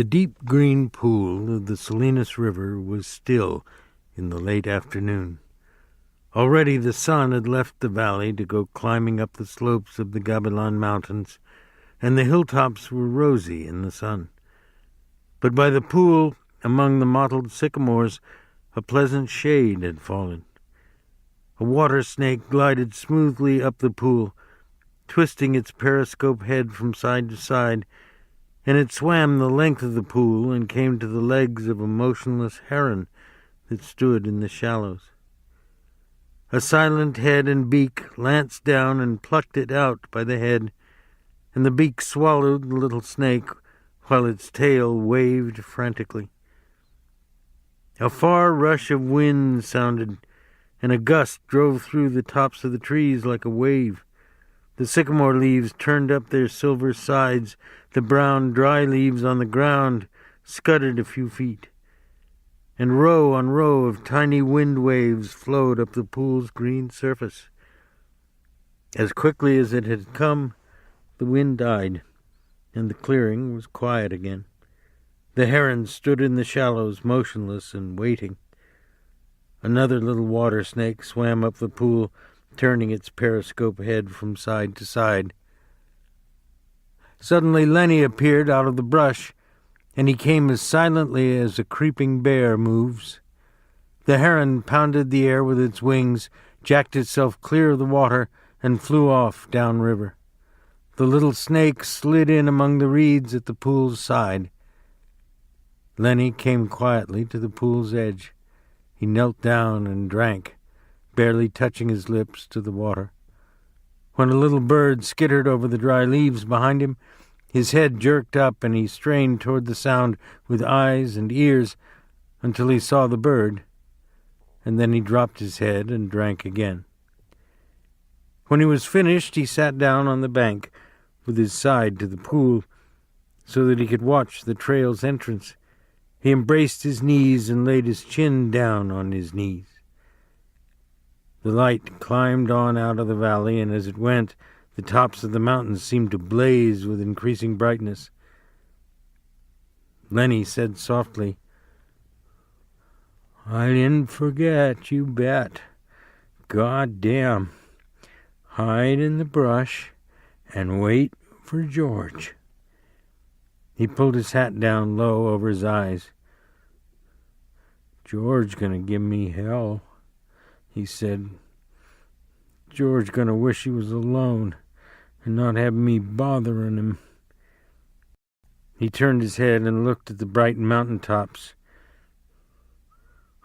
The deep green pool of the Salinas River was still in the late afternoon. Already the sun had left the valley to go climbing up the slopes of the Gabilan Mountains, and the hilltops were rosy in the sun. But by the pool, among the mottled sycamores, a pleasant shade had fallen. A water snake glided smoothly up the pool, twisting its periscope head from side to side, and it swam the length of the pool and came to the legs of a motionless heron that stood in the shallows. A silent head and beak lanced down and plucked it out by the head, and the beak swallowed the little snake while its tail waved frantically. A far rush of wind sounded, and a gust drove through the tops of the trees like a wave. The sycamore leaves turned up their silver sides. The brown, dry leaves on the ground scudded a few feet, and row on row of tiny wind waves flowed up the pool's green surface. As quickly as it had come, the wind died, and the clearing was quiet again. The heron stood in the shallows, motionless and waiting. Another little water snake swam up the pool, turning its periscope head from side to side. Suddenly Lenny appeared out of the brush, and he came as silently as a creeping bear moves. The heron pounded the air with its wings, jacked itself clear of the water, and flew off downriver. The little snake slid in among the reeds at the pool's side. Lenny came quietly to the pool's edge. He knelt down and drank, barely touching his lips to the water. When a little bird skittered over the dry leaves behind him, his head jerked up and he strained toward the sound with eyes and ears until he saw the bird, and then he dropped his head and drank again. When he was finished, he sat down on the bank with his side to the pool so that he could watch the trail's entrance. He embraced his knees and laid his chin down on his knees. The light climbed on out of the valley, and as it went, the tops of the mountains seemed to blaze with increasing brightness. Lenny said softly, "I didn't forget, you bet. God damn. Hide in the brush and wait for George." He pulled his hat down low over his eyes. "George gonna give me hell," he said. "George gonna wish he was alone and not have me bothering him." He turned his head and looked at the bright mountain tops.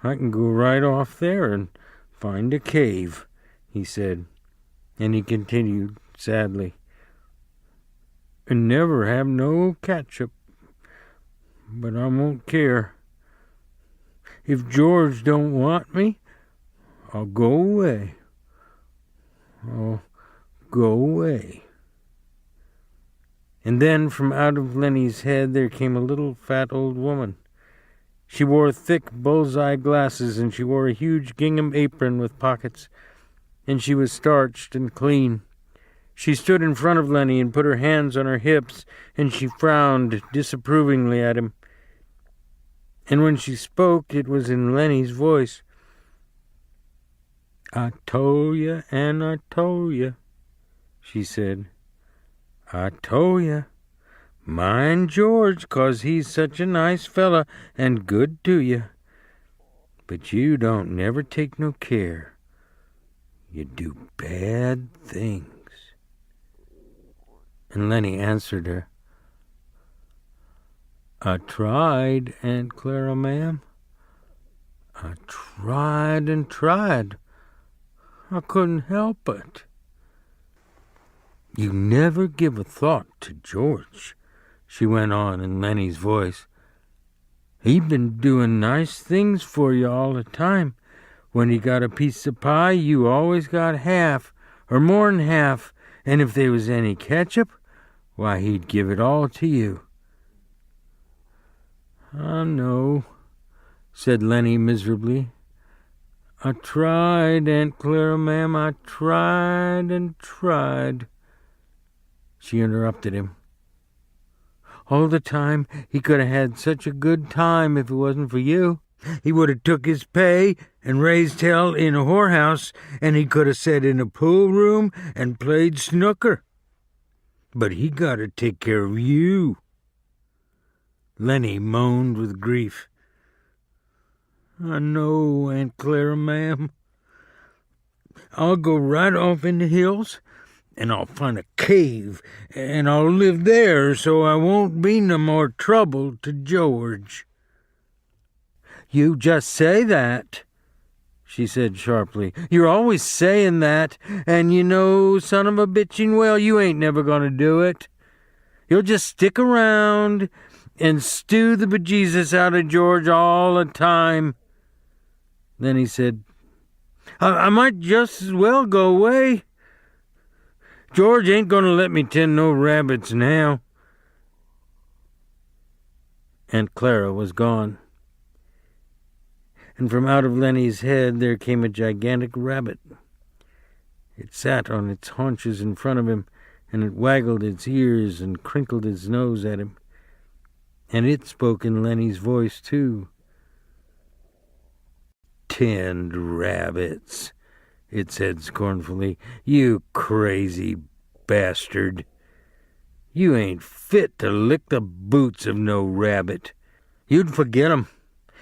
"I can go right off there and find a cave," he said, and he continued sadly, "and never have no ketchup, but I won't care. If George don't want me, I'll go away. I'll go away." And then from out of Lenny's head there came a little fat old woman. She wore thick bull's-eye glasses, and she wore a huge gingham apron with pockets, and she was starched and clean. She stood in front of Lenny and put her hands on her hips, and she frowned disapprovingly at him. And when she spoke, it was in Lenny's voice. "I told ya and I told ya," she said. "I told ya. Mind George, 'cause he's such a nice fella and good to ya. But you don't never take no care. You do bad things." And Lenny answered her, "I tried, Aunt Clara, ma'am. I tried and tried. I couldn't help it." "You never give a thought to George," she went on in Lenny's voice. "He been doing nice things for you all the time. When he got a piece of pie, you always got half, or more'n half, and if there was any ketchup, why, he'd give it all to you." "I know," said Lenny miserably. "I tried, Aunt Clara, ma'am. I tried and tried." She interrupted him. all the time. He could have had such a good time if it wasn't for you. He would have took his pay and raised hell in a whorehouse, and he could have sat in a pool room and played snooker. But he got to take care of you." Lenny moaned with grief. "I know, Aunt Clara, ma'am. I'll go right off in the hills, and I'll find a cave, and I'll live there so I won't be no more trouble to George." "You just say that," she said sharply. "You're always saying that, and you know, son of a bitching well, you ain't never gonna do it. You'll just stick around and stew the bejesus out of George all the time." Then he said, I might just as well go away. George ain't gonna let me tend no rabbits now." Aunt Clara was gone, and from out of Lenny's head there came a gigantic rabbit. It sat on its haunches in front of him, and it waggled its ears and crinkled its nose at him. And it spoke in Lenny's voice, too. "Tend rabbits," it said scornfully. "You crazy bastard. You ain't fit to lick the boots of no rabbit. You'd forget 'em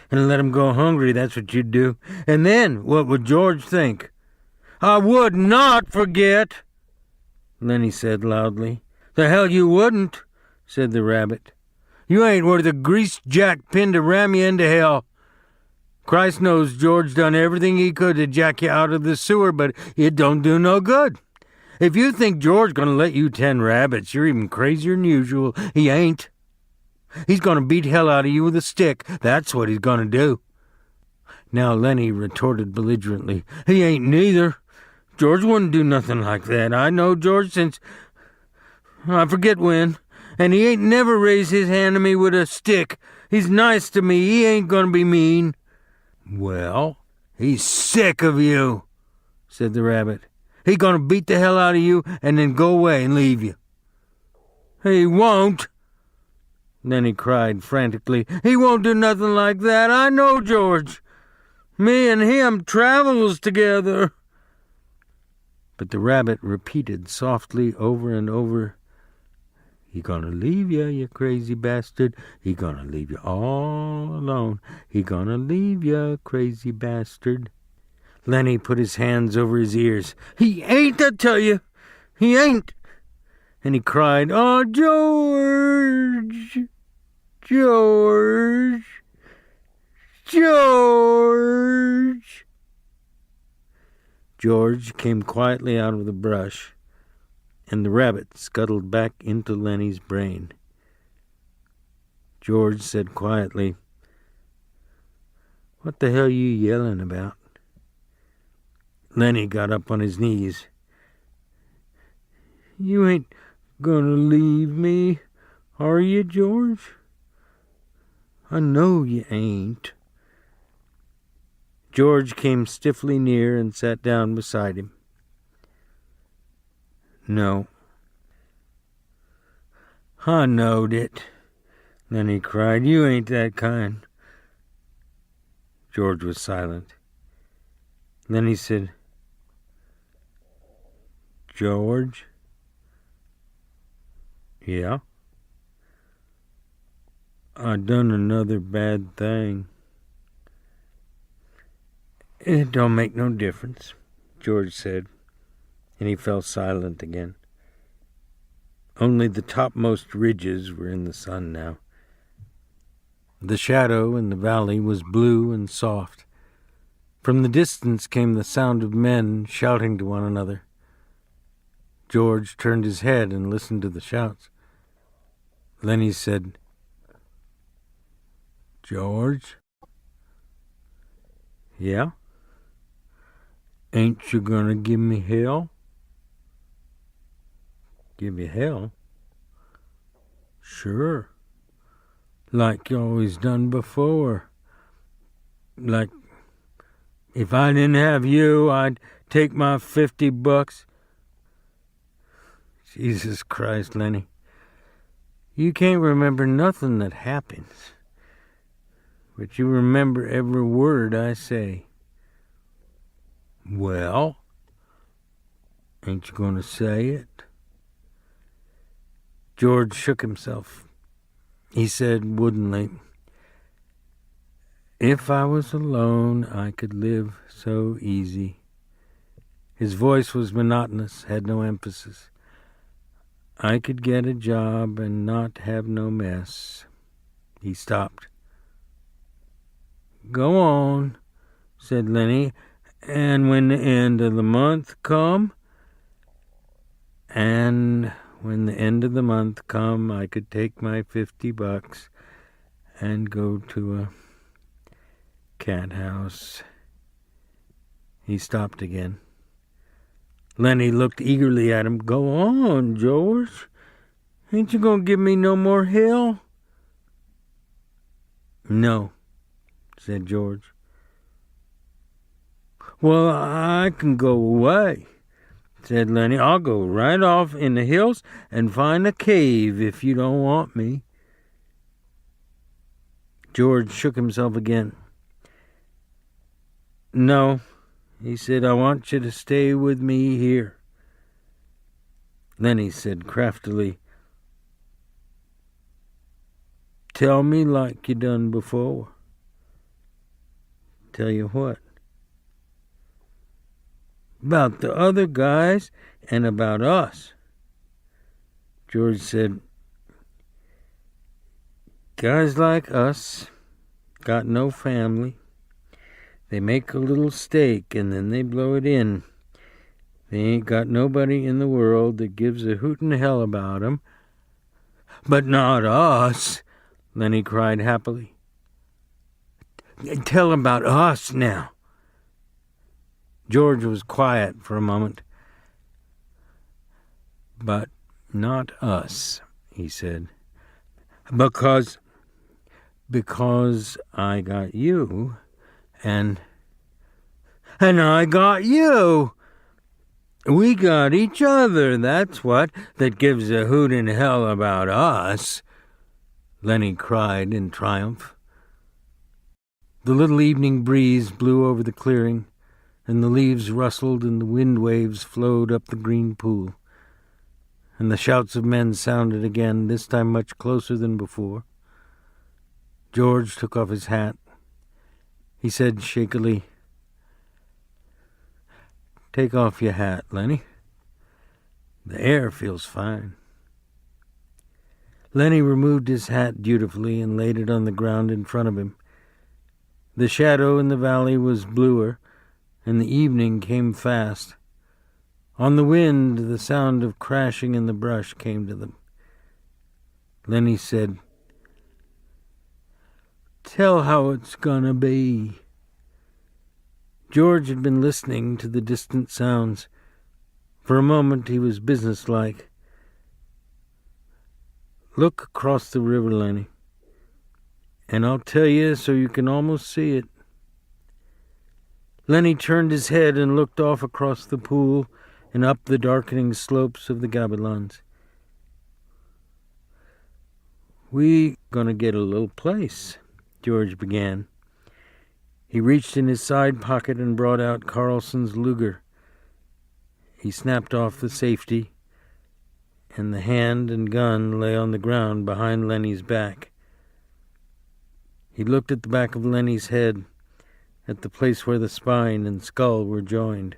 and let 'em go hungry, that's what you'd do. And then what would George think?" "I would not forget," Lenny said loudly. "The hell you wouldn't," said the rabbit. "You ain't worth a greased jack pin to ram you into hell. Christ knows George done everything he could to jack you out of the sewer, but it don't do no good. If you think George's gonna let you tend rabbits, you're even crazier than usual. He ain't. He's gonna beat hell out of you with a stick. That's what he's gonna do." Now Lenny retorted belligerently, "He ain't neither. George wouldn't do nothing like that. I know George since I forget when, and he ain't never raised his hand to me with a stick. He's nice to me. He ain't gonna be mean." "Well, he's sick of you," said the rabbit. "He's gonna beat the hell out of you and then go away and leave you." "He won't," Then he cried frantically. "He won't do nothing like that. I know George. Me and him travels together." But the rabbit repeated softly over and over, "He gonna leave you crazy bastard. He gonna leave you all alone. He gonna leave you, crazy bastard." Lenny put his hands over his ears. "He ain't, I tell you. He ain't." And he cried, "Oh, George, George, George." George came quietly out of the brush, and the rabbit scuttled back into Lenny's brain. George said quietly, "What the hell you yelling about?" Lenny got up on his knees. "You ain't gonna leave me, are you, George? I know you ain't." George came stiffly near and sat down beside him. "No." "I knowed it." Then he cried, "You ain't that kind." George was silent. Then he said, "George?" "Yeah?" "I done another bad thing." "It don't make no difference," George said, and he fell silent again. Only the topmost ridges were in the sun now. The shadow in the valley was blue and soft. From the distance came the sound of men shouting to one another. George turned his head and listened to the shouts. Lenny said, "George?" "Yeah?" "Ain't you gonna give me hell?" "Give you hell?" "Sure. Like you always done before. Like if I didn't have you, I'd take my $50. Jesus Christ, Lenny. You can't remember nothing that happens, but you remember every word I say. Well, ain't you going to say it? George shook himself. He said woodenly, "If I was alone, I could live so easy." His voice was monotonous, had no emphasis. "I could get a job and not have no mess." He stopped. "Go on," said Lenny. "And when the end of the month come?" "And when the end of the month come, I could take my $50 and go to a cat house." He stopped again. Lenny looked eagerly at him. "Go on, George. Ain't you gonna give me no more hell?" "No," said George. "Well, I can go away," said Lenny. "I'll go right off in the hills and find a cave if you don't want me." George shook himself again. "No," he said, "I want you to stay with me here." Lenny said craftily, "Tell me like you done before." "Tell you what?" "About the other guys and about us." George said, "Guys like us got no family. They make a little stake and then they blow it in. They ain't got nobody in the world that gives a hoot in hell about 'em." "But not us," Lenny cried happily. "Tell about us now." George was quiet for a moment. "But not us," he said. Because I got you, and I got you. We got each other, that's what, that gives a hoot in hell about us," Lenny cried in triumph. The little evening breeze blew over the clearing, and the leaves rustled and the wind waves flowed up the green pool. And the shouts of men sounded again, this time much closer than before. George took off his hat. He said shakily, "Take off your hat, Lenny. The air feels fine." Lenny removed his hat dutifully and laid it on the ground in front of him. The shadow in the valley was bluer, and the evening came fast. On the wind, the sound of crashing in the brush came to them. Lenny said, "Tell how it's gonna be." George had been listening to the distant sounds. For a moment he was businesslike. "Look across the river, Lenny, and I'll tell you so you can almost see it." Lenny turned his head and looked off across the pool and up the darkening slopes of the Gabilans. "We gonna get a little place," George began. He reached in his side pocket and brought out Carlson's Luger. He snapped off the safety, and the hand and gun lay on the ground behind Lenny's back. He looked at the back of Lenny's head, at the place where the spine and skull were joined.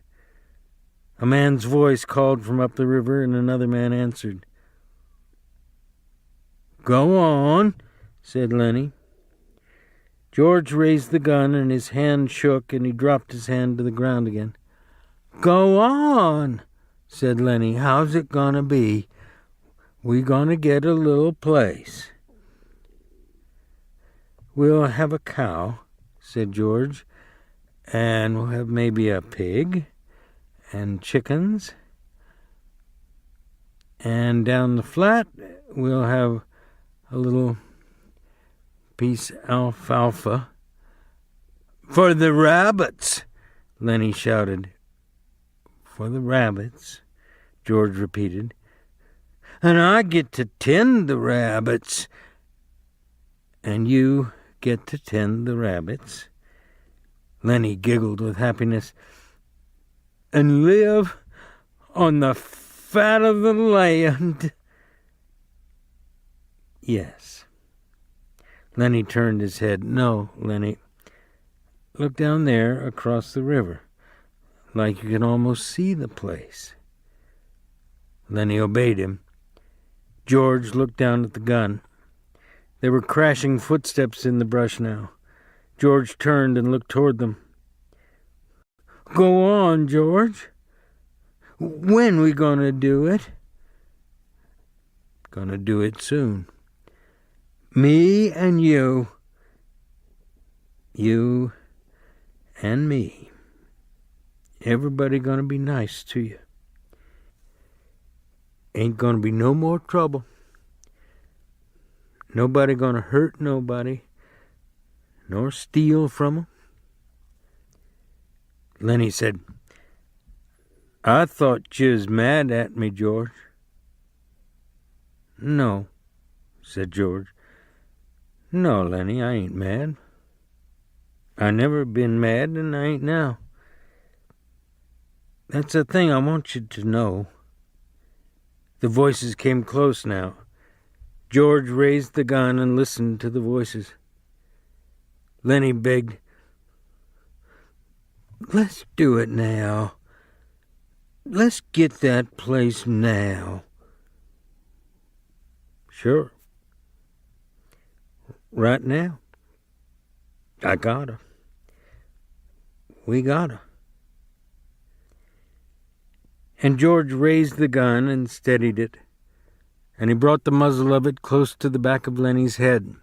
A man's voice called from up the river, and another man answered. "Go on," said Lenny. George raised the gun, and his hand shook, and he dropped his hand to the ground again. "Go on," said Lenny. "How's it gonna be? We gonna get a little place." "We'll have a cow," said George, "and we'll have maybe a pig and chickens. And down the flat, we'll have a little piece alfalfa." "For the rabbits," Lenny shouted. "For the rabbits," George repeated. And I get to tend the rabbits. And you get to tend the rabbits. Lenny giggled with happiness. And live on the fat of the land. Yes. Lenny turned his head. No, Lenny. Look down there across the river, like you can almost see the place. Lenny obeyed him. George looked down at the gun. There were crashing footsteps in the brush now. George turned and looked toward them. Go on, George. When we gonna do it? Gonna do it soon. Me and you. You and me. Everybody gonna be nice to you. Ain't gonna be no more trouble. Nobody gonna hurt nobody, nor steal from 'em. Lenny said, I thought you was mad at me, George. No, said George. No, Lenny, I ain't mad. I never been mad, and I ain't now. That's the thing I want you to know. The voices came close now. George raised the gun and listened to the voices. Lenny begged, Let's do it now. Let's get that place now. Sure. Right now. I gotta. We gotta. And George raised the gun and steadied it, and he brought the muzzle of it close to the back of Lenny's head.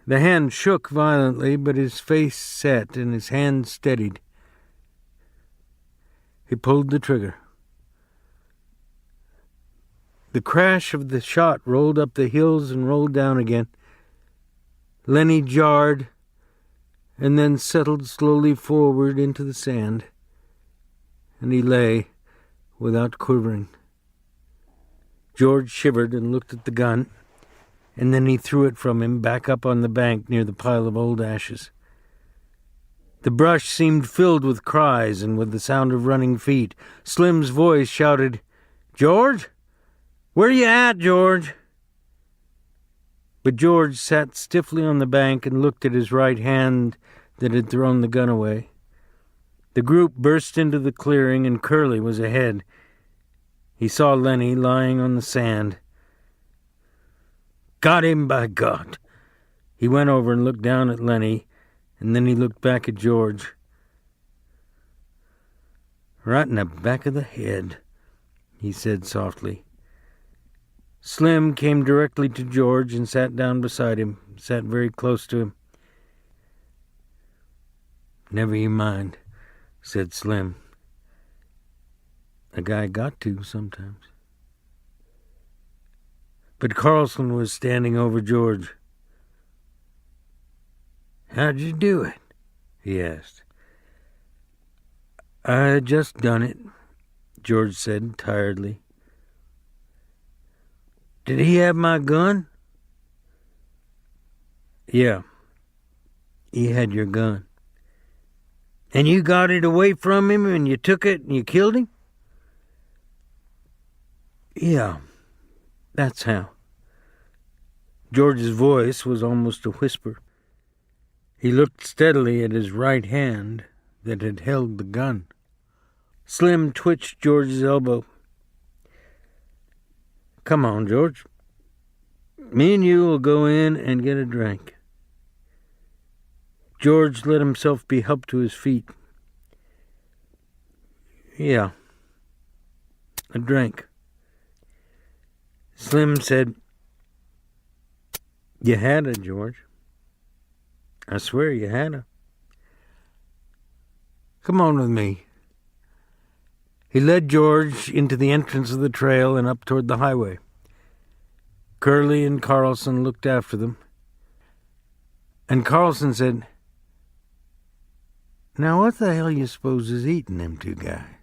The hand shook violently, but his face set and his hand steadied. He pulled the trigger. The crash of the shot rolled up the hills and rolled down again. Lenny jarred and then settled slowly forward into the sand, and he lay without quivering. George shivered and looked at the gun, and then he threw it from him back up on the bank near the pile of old ashes. The brush seemed filled with cries and with the sound of running feet. Slim's voice shouted, George? Where you at, George? But George sat stiffly on the bank and looked at his right hand that had thrown the gun away. The group burst into the clearing, and Curly was ahead. He saw Lenny lying on the sand. Got him, by God! He went over and looked down at Lenny, and then he looked back at George. Right in the back of the head, he said softly. Slim came directly to George and sat down beside him, sat very close to him. Never you mind, said Slim. A guy got to sometimes. But Carlson was standing over George. How'd you do it? He asked. I just done it, George said tiredly. Did he have my gun? Yeah, he had your gun. And you got it away from him and you took it and you killed him? Yeah, that's how. George's voice was almost a whisper. He looked steadily at his right hand that had held the gun. Slim twitched George's elbow. Come on, George. Me and you will go in and get a drink. George let himself be helped to his feet. Yeah, a drink. Slim said, You had her, George. I swear you had her. Come on with me. He led George into the entrance of the trail and up toward the highway. Curly and Carlson looked after them. And Carlson said, Now what the hell you suppose is eating them two guys?